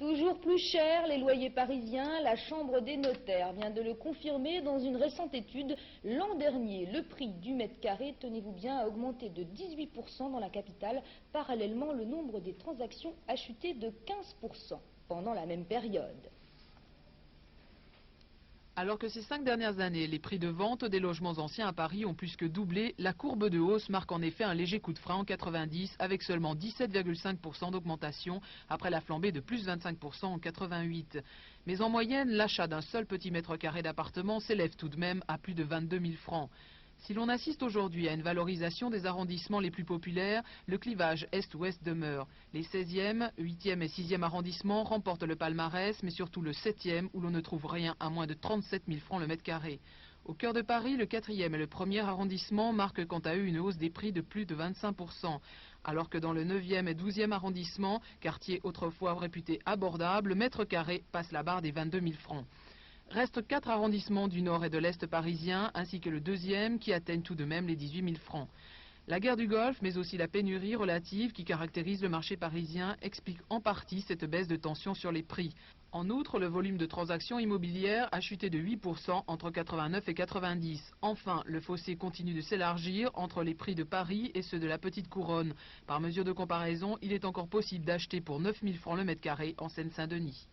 Toujours plus cher, les loyers parisiens, la Chambre des notaires vient de le confirmer dans une récente étude. L'an dernier, le prix du mètre carré, tenez-vous bien, a augmenté de 18% dans la capitale. Parallèlement, le nombre des transactions a chuté de 15% pendant la même période. Alors que ces 5 dernières années, les prix de vente des logements anciens à Paris ont plus que doublé, la courbe de hausse marque en effet un léger coup de frein en 90 avec seulement 17,5% d'augmentation après la flambée de plus 25% en 88. Mais en moyenne, l'achat d'un seul petit mètre carré d'appartement s'élève tout de même à plus de 22 000 francs. Si l'on assiste aujourd'hui à une valorisation des arrondissements les plus populaires, le clivage est-ouest demeure. Les 16e, 8e et 6e arrondissements remportent le palmarès, mais surtout le 7e où l'on ne trouve rien à moins de 37 000 francs le mètre carré. Au cœur de Paris, le 4e et le 1er arrondissement marquent quant à eux une hausse des prix de plus de 25%, alors que dans le 9e et 12e arrondissement, quartier autrefois réputé abordable, le mètre carré passe la barre des 22 000 francs. Restent 4 arrondissements du nord et de l'est parisien, ainsi que le 2e qui atteignent tout de même les 18 000 francs. La guerre du Golfe, mais aussi la pénurie relative qui caractérise le marché parisien, explique en partie cette baisse de tension sur les prix. En outre, le volume de transactions immobilières a chuté de 8% entre 89 et 90. Enfin, le fossé continue de s'élargir entre les prix de Paris et ceux de la Petite Couronne. Par mesure de comparaison, il est encore possible d'acheter pour 9 000 francs le mètre carré en Seine-Saint-Denis.